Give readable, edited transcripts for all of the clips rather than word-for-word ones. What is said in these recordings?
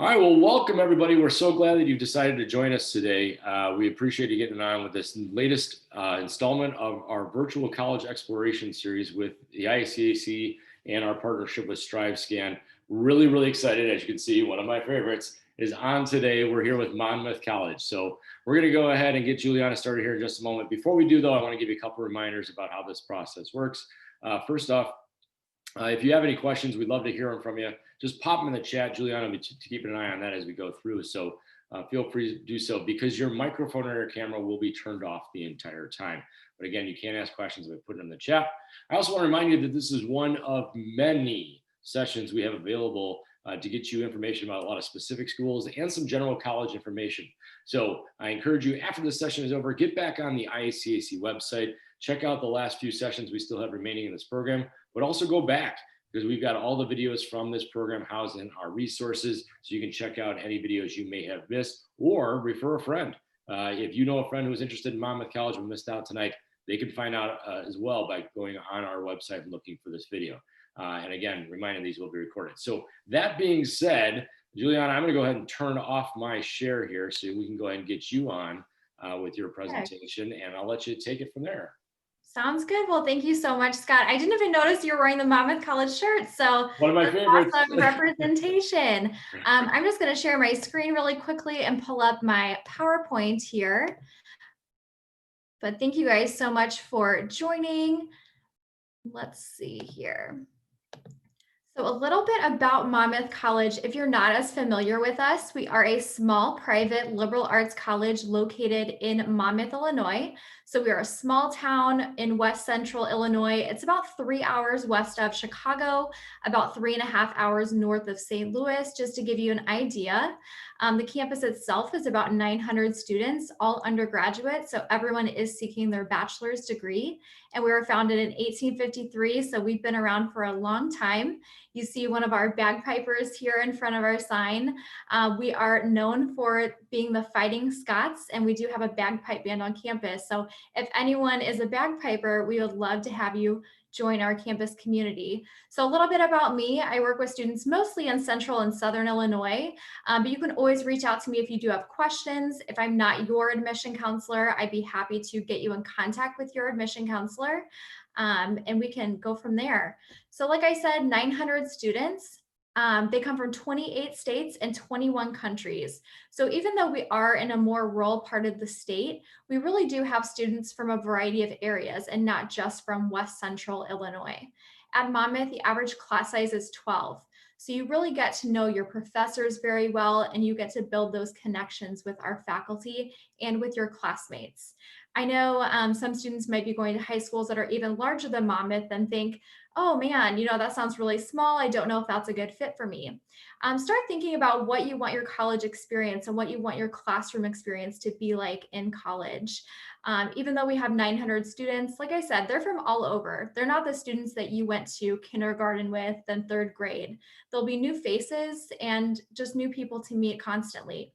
All right, well, welcome everybody. We're so glad that you've decided to join us today. We appreciate you getting on with this latest installment of our virtual college exploration series with the IACAC and our partnership with StriveScan. Really excited. As you can see, one of my favorites is on today. We're here with Monmouth College. So we're going to go ahead and get Juliana started here in just a moment. Before we do, though, I want to give you a couple reminders about how this process works. First off, if you have any questions, we'd love to hear them from you. Just pop them in the chat. Juliana will be keeping an eye on that as we go through. So feel free to do so because your microphone or your camera will be turned off the entire time. But again, you can ask questions by putting them in the chat. I also want to remind you that this is one of many sessions we have available to get you information about a lot of specific schools and some general college information. So I encourage you, after the session is over, get back on the IACAC website, check out the last few sessions we still have remaining in this program, but also go back because we've got all the videos from this program housed in our resources. So you can check out any videos you may have missed or refer a friend. If you know a friend who is interested in Monmouth College and missed out tonight, they can find out as well by going on our website and looking for this video. And again, reminding these will be recorded. So that being said, Juliana, I'm going to go ahead and turn off my share here so we can go ahead and get you on with your presentation, and I'll let you take it from there. Sounds good. Well, thank you so much, Scott. I didn't even notice you were wearing the Monmouth College shirt. So one of my favorites. Awesome representation. I'm just going to share my screen really quickly and pull up my PowerPoint here. But thank you guys so much for joining. Let's see here. So a little bit about Monmouth College. If you're not as familiar with us, we are a small private liberal arts college located in Monmouth, Illinois. So we are a small town in West Central Illinois. It's about 3 hours west of Chicago, about 3.5 hours north of St. Louis, just to give you an idea. The campus itself is about 900 students, all undergraduate. So everyone is seeking their bachelor's degree. And we were founded in 1853. So we've been around for a long time. You see one of our bagpipers here in front of our sign. We are known for being the Fighting Scots, and we do have a bagpipe band on campus. So if anyone is a bagpiper, we would love to have you join our campus community. So a little bit about me. I work with students mostly in Central and Southern Illinois, but you can always reach out to me if you do have questions. If I'm not your admission counselor, I'd be happy to get you in contact with your admission counselor, and we can go from there. So like I said, 900 students. They come from 28 states and 21 countries. So even though we are in a more rural part of the state, we really do have students from a variety of areas and not just from West Central Illinois. At Monmouth, the average class size is 12. So you really get to know your professors very well, and you get to build those connections with our faculty and with your classmates. I know some students might be going to high schools that are even larger than Monmouth and think, oh man, that sounds really small. I don't know if that's a good fit for me. Start thinking about what you want your college experience and what you want your classroom experience to be like in college. Even though we have 900 students, like I said, they're from all over. They're not the students that you went to kindergarten with, then third grade. There'll be new faces and just new people to meet constantly.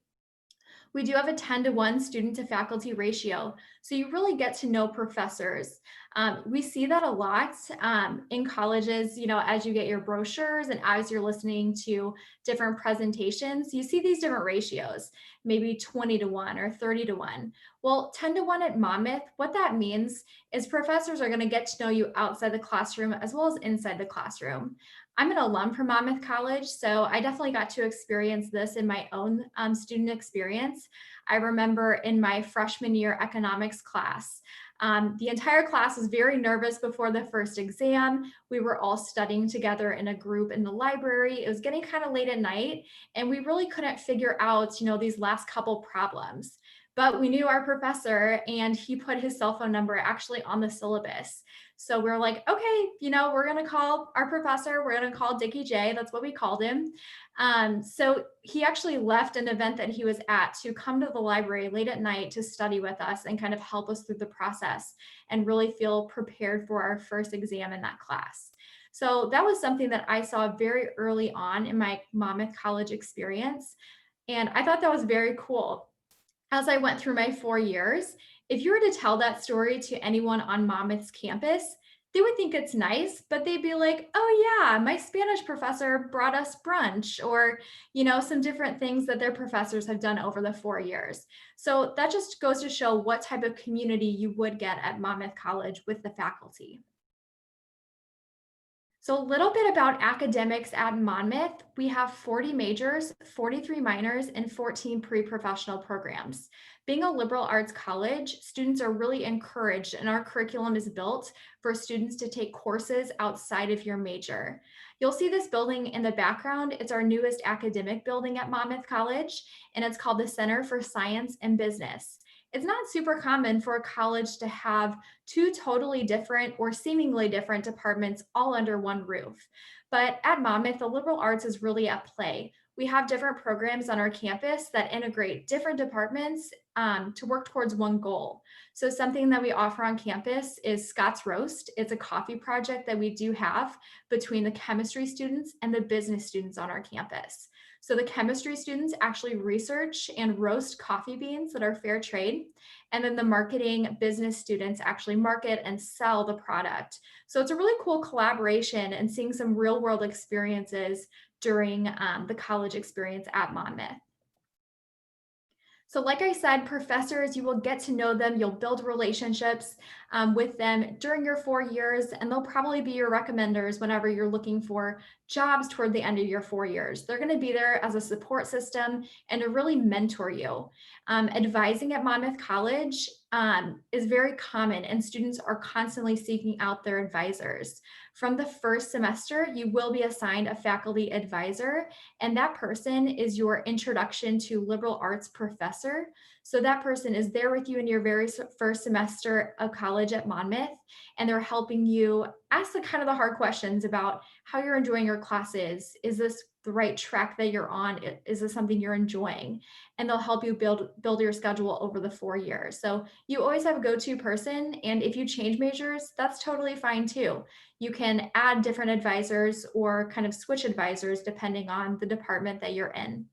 We do have a 10-to-1 student to faculty ratio. So you really get to know professors. We see that a lot in colleges, as you get your brochures and as you're listening to different presentations, you see these different ratios, maybe 20-to-1 or 30-to-1. Well, 10-to-1 at Monmouth, what that means is professors are going to get to know you outside the classroom as well as inside the classroom. I'm an alum from Monmouth College, so I definitely got to experience this in my own student experience. I remember in my freshman year economics class, the entire class was very nervous before the first exam. We were all studying together in a group in the library. It was getting kind of late at night, and we really couldn't figure out, these last couple problems. But we knew our professor, and he put his cell phone number actually on the syllabus. So we're like, okay, we're going to call our professor. We're going to call Dickie J. That's what we called him. So he actually left an event that he was at to come to the library late at night to study with us and kind of help us through the process and really feel prepared for our first exam in that class. So that was something that I saw very early on in my Monmouth College experience. And I thought that was very cool. As I went through my 4 years, if you were to tell that story to anyone on Monmouth's campus, they would think it's nice, but they'd be like, oh yeah, my Spanish professor brought us brunch, or, some different things that their professors have done over the 4 years. So that just goes to show what type of community you would get at Monmouth College with the faculty. So a little bit about academics at Monmouth. We have 40 majors, 43 minors, and 14 pre-professional programs. Being a liberal arts college, students are really encouraged, and our curriculum is built for students to take courses outside of your major. You'll see this building in the background. It's our newest academic building at Monmouth College, and it's called the Center for Science and Business. It's not super common for a college to have two totally different or seemingly different departments all under one roof. But at Monmouth, the liberal arts is really at play. We have different programs on our campus that integrate different departments to work towards one goal. So something that we offer on campus is Scott's Roast. It's a coffee project that we do have between the chemistry students and the business students on our campus. So the chemistry students actually research and roast coffee beans that are fair trade. And then the marketing business students actually market and sell the product. So it's a really cool collaboration and seeing some real world experiences during the college experience at Monmouth. So like I said, professors, you will get to know them. You'll build relationships with them during your 4 years, and they'll probably be your recommenders whenever you're looking for jobs toward the end of your 4 years. They're going to be there as a support system and to really mentor you. Advising at Monmouth College is very common, and students are constantly seeking out their advisors. From the first semester, you will be assigned a faculty advisor, and that person is your introduction to liberal arts professor. So that person is there with you in your very first semester of college at Monmouth, and they're helping you ask the kind of the hard questions about how you're enjoying your classes. Is this the right track that you're on? Is this something you're enjoying? And they'll help you build your schedule over the 4 years. So you always have a go-to person, and if you change majors, that's totally fine too. You can add different advisors or kind of switch advisors depending on the department that you're in.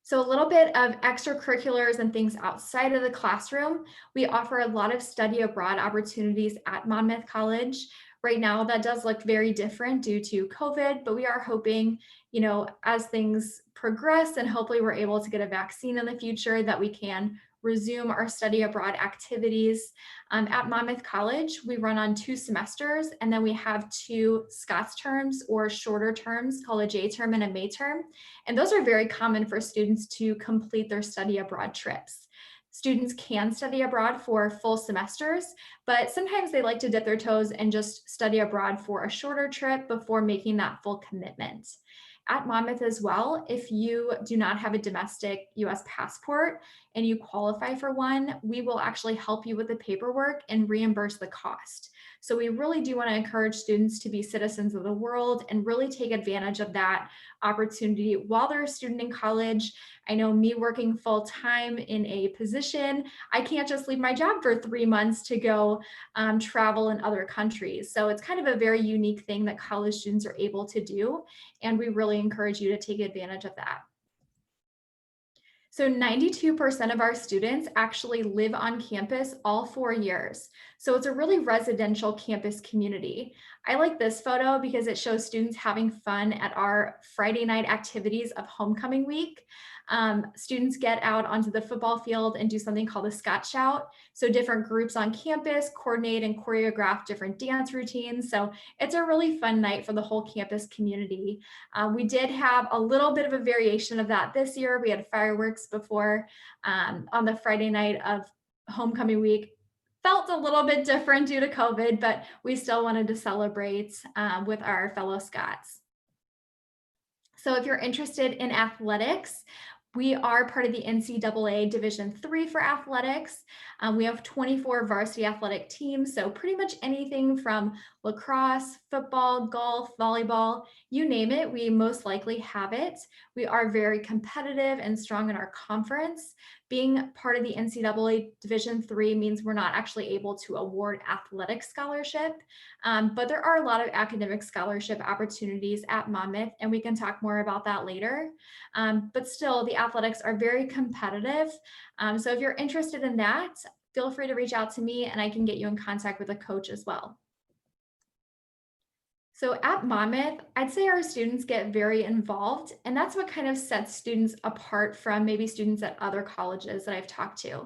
So a little bit of extracurriculars and things outside of the classroom. We offer a lot of study abroad opportunities at Monmouth College. Right now, that does look very different due to COVID, but we are hoping, as things progress and hopefully we're able to get a vaccine in the future, that we can resume our study abroad activities. At Monmouth College, we run on 2 semesters, and then we have 2 Scots terms or shorter terms called a J term and a May term. And those are very common for students to complete their study abroad trips. Students can study abroad for full semesters, but sometimes they like to dip their toes and just study abroad for a shorter trip before making that full commitment. At Monmouth as well, if you do not have a domestic US passport and you qualify for one, we will actually help you with the paperwork and reimburse the cost. So we really do want to encourage students to be citizens of the world and really take advantage of that opportunity while they're a student in college. I know me working full time in a position, I can't just leave my job for 3 months to go travel in other countries. So it's kind of a very unique thing that college students are able to do. And we really encourage you to take advantage of that. So 92% of our students actually live on campus all 4 years. So it's a really residential campus community. I like this photo because it shows students having fun at our Friday night activities of homecoming week. Students get out onto the football field and do something called a Scott Shout. So different groups on campus coordinate and choreograph different dance routines. So it's a really fun night for the whole campus community. We did have a little bit of a variation of that this year. We had fireworks before on the Friday night of homecoming week. Felt a little bit different due to COVID, but we still wanted to celebrate with our fellow Scots. So if you're interested in athletics, we are part of the NCAA Division III for athletics. We have 24 varsity athletic teams, so pretty much anything from lacrosse, football, golf, volleyball, you name it, we most likely have it. We are very competitive and strong in our conference. Being part of the NCAA Division III means we're not actually able to award athletic scholarship, but there are a lot of academic scholarship opportunities at Monmouth, and we can talk more about that later. But still, the athletics are very competitive. So if you're interested in that, feel free to reach out to me and I can get you in contact with a coach as well. So at Monmouth, I'd say our students get very involved, and that's what kind of sets students apart from maybe students at other colleges that I've talked to.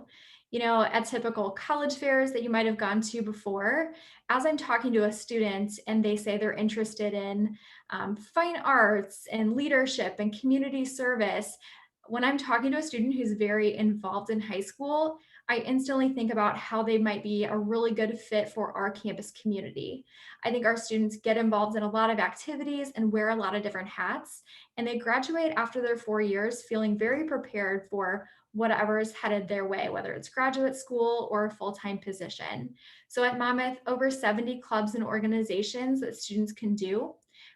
You know, at typical college fairs that you might have gone to before, as I'm talking to a student and they say they're interested in fine arts and leadership and community service, when I'm talking to a student who's very involved in high school, I instantly think about how they might be a really good fit for our campus community. I think our students get involved in a lot of activities and wear a lot of different hats, and they graduate after their 4 years feeling very prepared for whatever is headed their way, whether it's graduate school or a full-time position. So at Monmouth, over 70 clubs and organizations that students can do.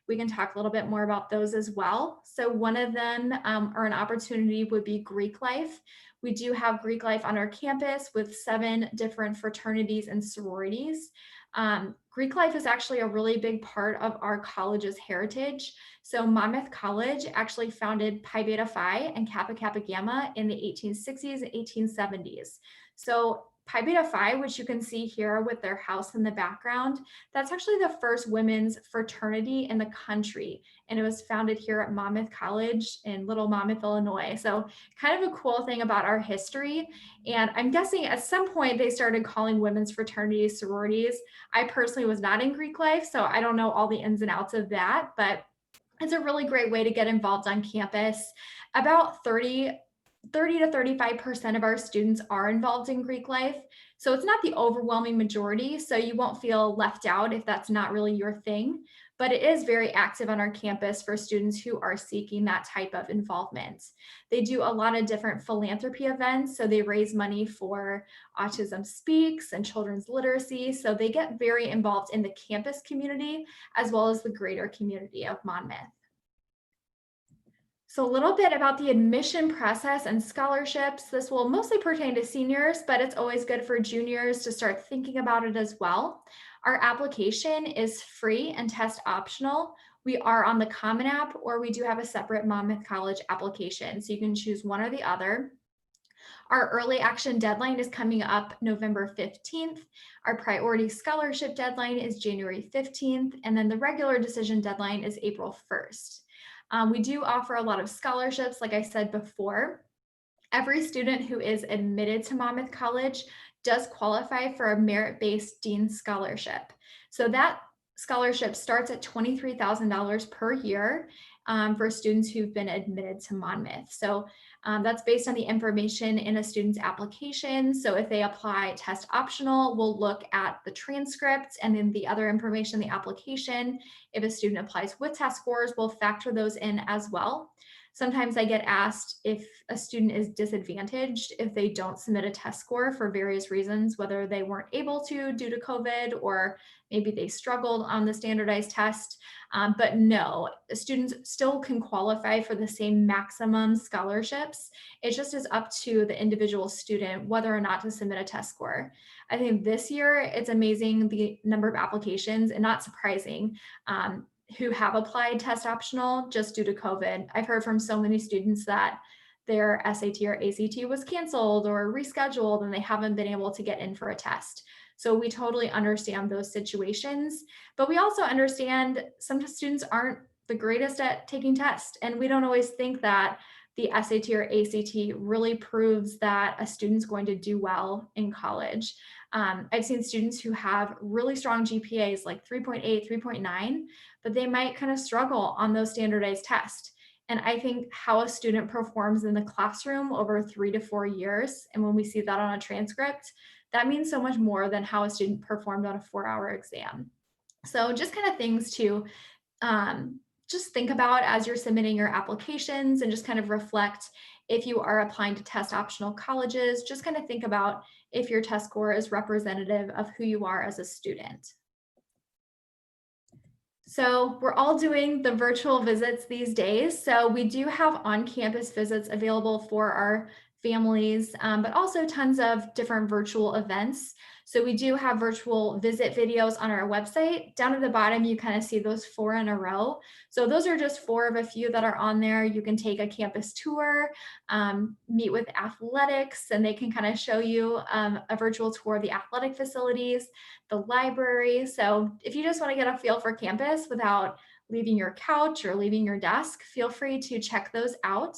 We can talk a little bit more about those as well. So one of them, or an opportunity, would be Greek life. We do have Greek life on our campus with 7 different fraternities and sororities. Greek life is actually a really big part of our college's heritage. So Monmouth College actually founded Pi Beta Phi and Kappa Kappa Gamma in the 1860s and 1870s. So Pi Beta Phi, which you can see here with their house in the background, that's actually the first women's fraternity in the country. And it was founded here at Monmouth College in Little Monmouth, Illinois. So kind of a cool thing about our history. And I'm guessing at some point they started calling women's fraternities sororities. I personally was not in Greek life, so I don't know all the ins and outs of that, but it's a really great way to get involved on campus. About 30 to 35% of our students are involved in Greek life. So it's not the overwhelming majority. So you won't feel left out if that's not really your thing, but it is very active on our campus for students who are seeking that type of involvement. They do a lot of different philanthropy events. So they raise money for Autism Speaks and children's literacy. So they get very involved in the campus community as well as the greater community of Monmouth. So a little bit about the admission process and scholarships. This will mostly pertain to seniors, but it's always good for juniors to start thinking about it as well. Our application is free and test optional. We are on the Common App, or we do have a separate Monmouth College application, so you can choose one or the other. Our early action deadline is coming up November 15th. Our priority scholarship deadline is January 15th, and then the regular decision deadline is April 1st. We do offer a lot of scholarships, like I said before. Every student who is admitted to Monmouth College does qualify for a merit-based Dean Scholarship. So that scholarship starts at $23,000 per year for students who've been admitted to Monmouth. So that's based on the information in a student's application. So if they apply test optional, we'll look at the transcript and then the other information in the application. If a student applies with test scores, we'll factor those in as well. Sometimes I get asked if a student is disadvantaged if they don't submit a test score for various reasons, whether they weren't able to due to COVID or maybe they struggled on the standardized test. But no, students still can qualify for the same maximum scholarships. It just is up to the individual student whether or not to submit a test score. I think this year it's amazing the number of applications, and not surprising, who have applied test optional just due to COVID. I've heard from so many students that their SAT or ACT was canceled or rescheduled and they haven't been able to get in for a test. So we totally understand those situations, but we also understand some students aren't the greatest at taking tests, and we don't always think that the SAT or ACT really proves that a student's going to do well in college. I've seen students who have really strong GPAs like 3.8, 3.9, but they might kind of struggle on those standardized tests. And I think how a student performs in the classroom over 3 to 4 years, and when we see that on a transcript, that means so much more than how a student performed on a 4-hour exam. So just kind of things to just think about as you're submitting your applications, and just kind of reflect if you are applying to test optional colleges, just kind of think about if your test score is representative of who you are as a student. So we're all doing the virtual visits these days. So we do have on-campus visits available for our families, but also tons of different virtual events. So we do have virtual visit videos on our website. Down at the bottom, you kind of see those 4 in a row. So those are just 4 of a few that are on there. You can take a campus tour, meet with athletics, and they can kind of show you a virtual tour of the athletic facilities, the library. So if you just want to get a feel for campus without leaving your couch or leaving your desk, feel free to check those out.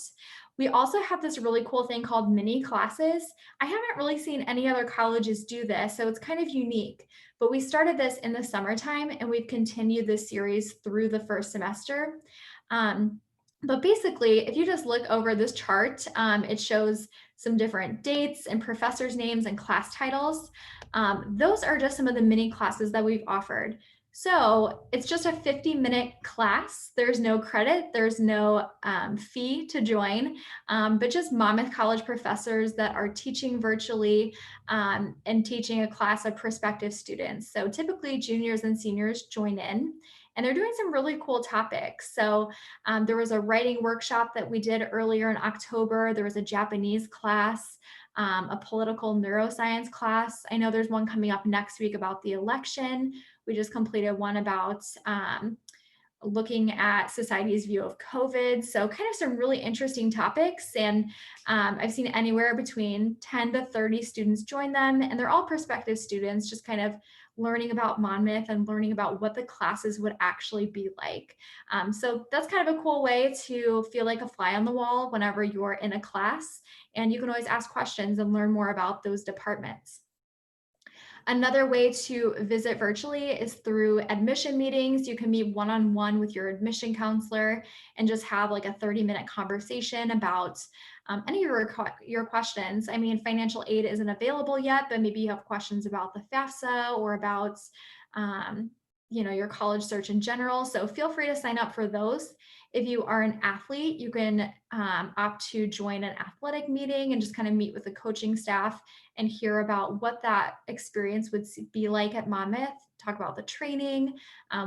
We also have this really cool thing called mini classes. I haven't really seen any other colleges do this, so it's kind of unique. But we started this in the summertime and we've continued this series through the first semester. But basically, if you just look over this chart, it shows some different dates and professors' names and class titles. Those are just some of the mini classes that we've offered. So it's just a 50-minute class. There's no credit, there's no fee to join, but just Monmouth College professors that are teaching virtually and teaching a class of prospective students. So typically juniors and seniors join in. And they're doing some really cool topics. So there was a writing workshop that we did earlier in October. There was a Japanese class, a political neuroscience class. I know there's one coming up next week about the election. We just completed one about looking at society's view of COVID. So kind of some really interesting topics. And I've seen anywhere between 10 to 30 students join them. And they're all prospective students, just kind of learning about Monmouth and learning about what the classes would actually be like. So that's kind of a cool way to feel like a fly on the wall whenever you're in a class. And you can always ask questions and learn more about those departments. Another way to visit virtually is through admission meetings. You can meet one-on-one with your admission counselor and just have like a 30-minute conversation about any of your questions. I mean, financial aid isn't available yet, but maybe you have questions about the FAFSA or about your college search in general. So feel free to sign up for those. If you are an athlete, you can opt to join an athletic meeting and just kind of meet with the coaching staff and hear about what that experience would be like at Monmouth, talk about the training,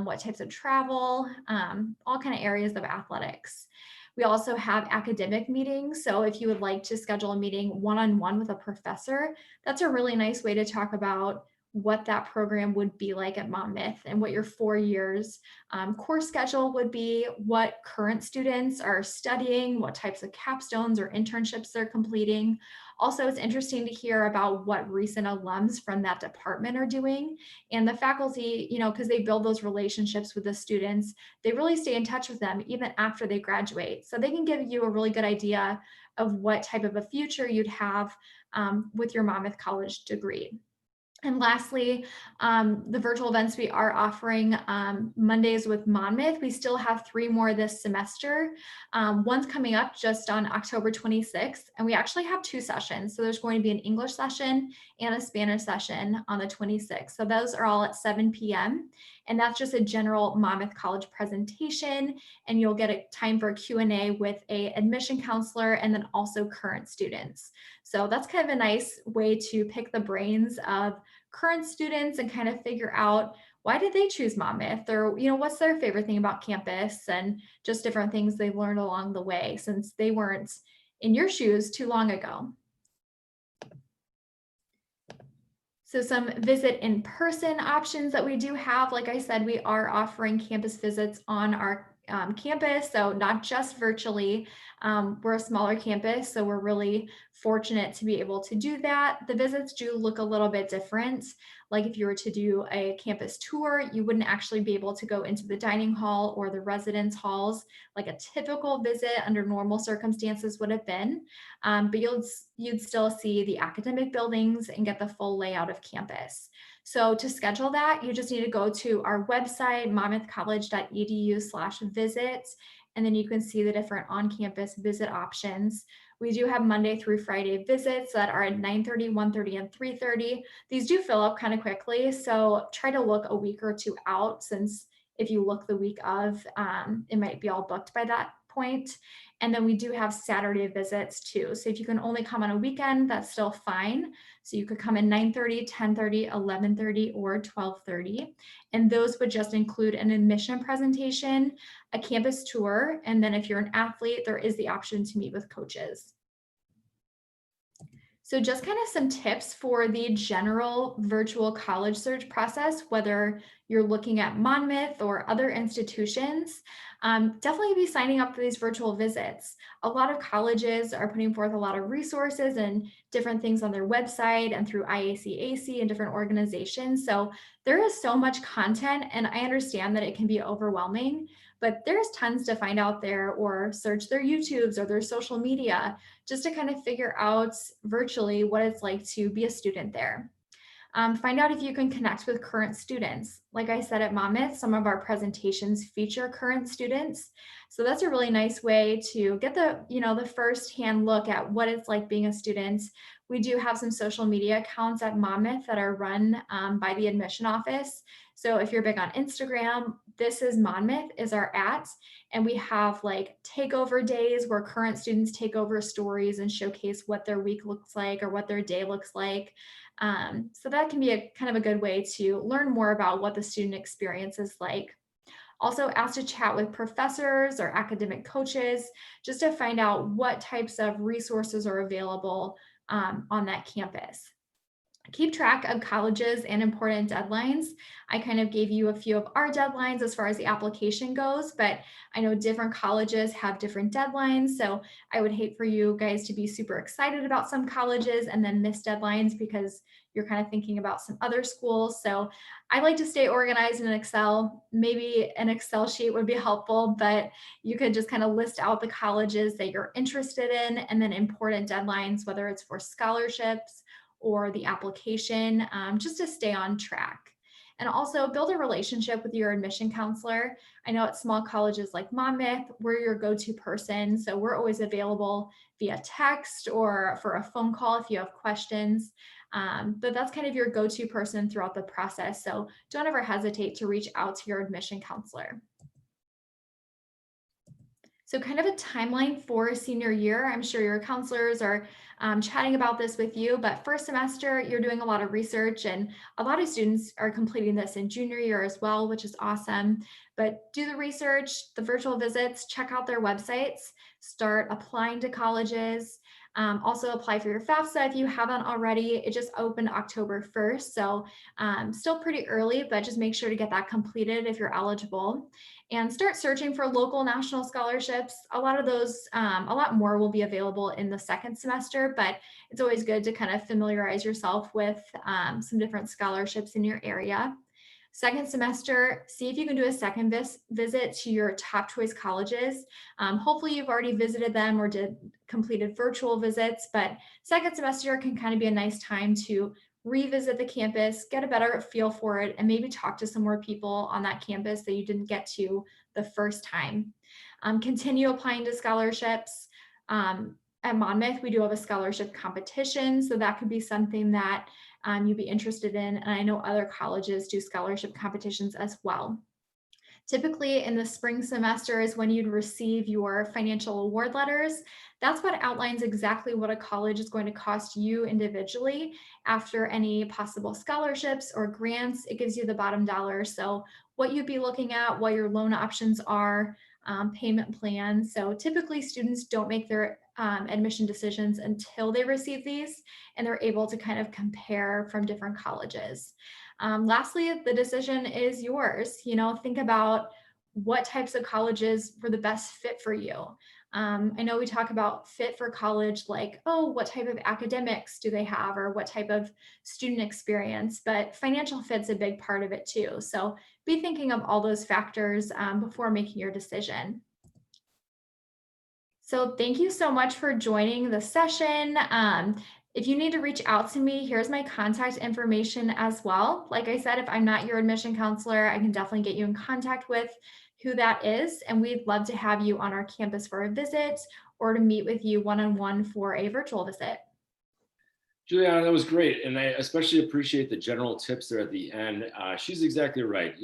what types of travel, all kind of areas of athletics. We also have academic meetings. So if you would like to schedule a meeting one-on-one with a professor, that's a really nice way to talk about what that program would be like at Monmouth and what your 4 years course schedule would be, what current students are studying, what types of capstones or internships they're completing. Also, it's interesting to hear about what recent alums from that department are doing. And the faculty, because they build those relationships with the students, they really stay in touch with them even after they graduate. So they can give you a really good idea of what type of a future you'd have with your Monmouth College degree. And lastly, the virtual events we are offering Mondays with Monmouth. We still have 3 more this semester. One's coming up just on October 26th, and we actually have 2 sessions. So there's going to be an English session and a Spanish session on the 26th. So those are all at 7 p.m. And that's just a general Monmouth College presentation, and you'll get a time for a Q&A with an admission counselor and then also current students. So that's kind of a nice way to pick the brains of current students and kind of figure out why did they choose Monmouth, or what's their favorite thing about campus, and just different things they've learned along the way since they weren't in your shoes too long ago. So some visit in person options that we do have. Like I said, we are offering campus visits on our campus, so not just virtually. We're a smaller campus, so we're really fortunate to be able to do that. The visits do look a little bit different. Like if you were to do a campus tour, you wouldn't actually be able to go into the dining hall or the residence halls like a typical visit under normal circumstances would have been. But you'd still see the academic buildings and get the full layout of campus. So to schedule that, you just need to go to our website, monmouthcollege.edu/visit, and then you can see the different on-campus visit options. We do have Monday through Friday visits that are at 9:30, 1:30, and 3:30. These do fill up kind of quickly, so try to look a week or 2 out, since if you look the week of, it might be all booked by that point. And then we do have Saturday visits too. So if you can only come on a weekend, that's still fine. So you could come in 9:30, 10:30, 11:30, or 12:30. And those would just include an admission presentation, a campus tour, and then if you're an athlete, there is the option to meet with coaches. So just kind of some tips for the general virtual college search process, whether you're looking at Monmouth or other institutions, definitely be signing up for these virtual visits. A lot of colleges are putting forth a lot of resources and different things on their website and through IACAC and different organizations. So there is so much content, and I understand that it can be overwhelming, but there's tons to find out there, or search their YouTubes or their social media just to kind of figure out virtually what it's like to be a student there. Find out if you can connect with current students. Like I said at Monmouth, some of our presentations feature current students. So that's a really nice way to get the first-hand look at what it's like being a student. We do have some social media accounts at Monmouth that are run by the admission office. So if you're big on Instagram, This Is Monmouth is our @ and we have like takeover days where current students take over stories and showcase what their week looks like or what their day looks like. So that can be a kind of a good way to learn more about what the student experience is like. Also, ask to chat with professors or academic coaches just to find out what types of resources are available on that campus. Keep track of colleges and important deadlines. I kind of gave you a few of our deadlines as far as the application goes, but I know different colleges have different deadlines. So I would hate for you guys to be super excited about some colleges and then miss deadlines because you're kind of thinking about some other schools. So I like to stay organized in Excel. Maybe an Excel sheet would be helpful, but you could just kind of list out the colleges that you're interested in and then important deadlines, whether it's for scholarships or the application, just to stay on track. And also build a relationship with your admission counselor. I know at small colleges like Monmouth, we're your go-to person. So we're always available via text or for a phone call if you have questions. But that's kind of your go-to person throughout the process. So don't ever hesitate to reach out to your admission counselor. So kind of a timeline for senior year. I'm sure your counselors are chatting about this with you, but first semester, you're doing a lot of research, and a lot of students are completing this in junior year as well, which is awesome. But do the research, the virtual visits, check out their websites, start applying to colleges. Also apply for your FAFSA if you haven't already. It just opened October 1st, so still pretty early, but just make sure to get that completed if you're eligible. And start searching for local national scholarships. A lot of those, a lot more will be available in the second semester, but it's always good to kind of familiarize yourself with some different scholarships in your area. Second semester, see if you can do a second visit to your top choice colleges. Hopefully you've already visited them or did completed virtual visits, but second semester can kind of be a nice time to revisit the campus, get a better feel for it, and maybe talk to some more people on that campus that you didn't get to the first time. Continue applying to scholarships. At Monmouth, we do have a scholarship competition, so that could be something that you'd be interested in. And I know other colleges do scholarship competitions as well. Typically in the spring semester is when you'd receive your financial award letters. That's what outlines exactly what a college is going to cost you individually after any possible scholarships or grants. It gives you the bottom dollar. So what you'd be looking at, what your loan options are, payment plans. So typically students don't make their admission decisions until they receive these and they're able to kind of compare from different colleges. Lastly, the decision is yours. Think about what types of colleges were the best fit for you. I know we talk about fit for college, like, oh, what type of academics do they have or what type of student experience, but financial fit's a big part of it too. So be thinking of all those factors before making your decision. So thank you so much for joining the session. If you need to reach out to me, here's my contact information as well. Like I said, if I'm not your admission counselor, I can definitely get you in contact with who that is. And we'd love to have you on our campus for a visit or to meet with you one-on-one for a virtual visit. Juliana, that was great. And I especially appreciate the general tips there at the end. She's exactly right.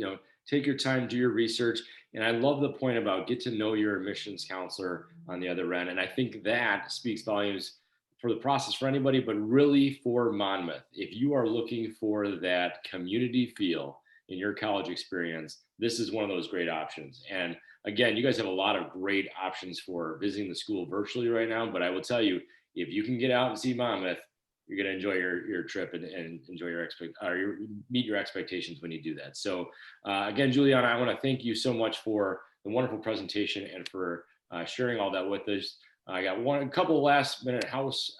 Take your time, do your research. And I love the point about get to know your admissions counselor on the other end. And I think that speaks volumes for the process for anybody, but really for Monmouth. If you are looking for that community feel in your college experience, this is one of those great options. And again, you guys have a lot of great options for visiting the school virtually right now. But I will tell you, if you can get out and see Monmouth, you're going to enjoy your trip and enjoy meet your expectations when you do that. So again, Juliana, I want to thank you so much for the wonderful presentation and for sharing all that with us. I got a couple last minute house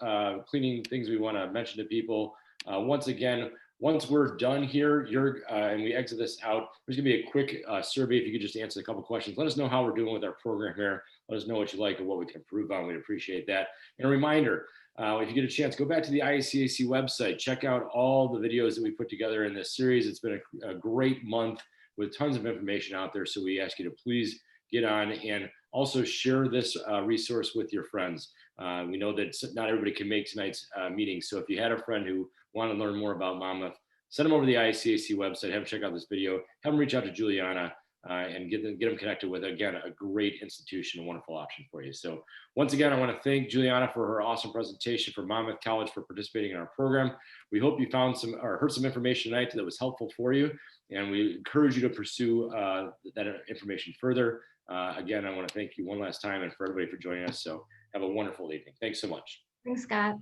cleaning things we want to mention to people. Once again, once we're done here, and we exit this out, there's gonna be a quick survey. If you could just answer a couple questions, let us know how we're doing with our program here. Let us know what you like and what we can improve on. We'd appreciate that. And a reminder, if you get a chance, go back to the IACAC website, check out all the videos that we put together in this series. It's been a great month with tons of information out there. So we ask you to please get on and also share this resource with your friends. We know that not everybody can make tonight's meeting. So if you had a friend who wanted to learn more about Monmouth, send them over to the IACAC website, have them check out this video, have them reach out to Juliana and get them connected with, again, a great institution, a wonderful option for you. So once again, I want to thank Juliana for her awesome presentation, for Monmouth College for participating in our program. We hope you found heard some information tonight that was helpful for you, and we encourage you to pursue that information further. Again, I want to thank you one last time and for everybody for joining us. So have a wonderful evening. Thanks so much. Thanks, Scott.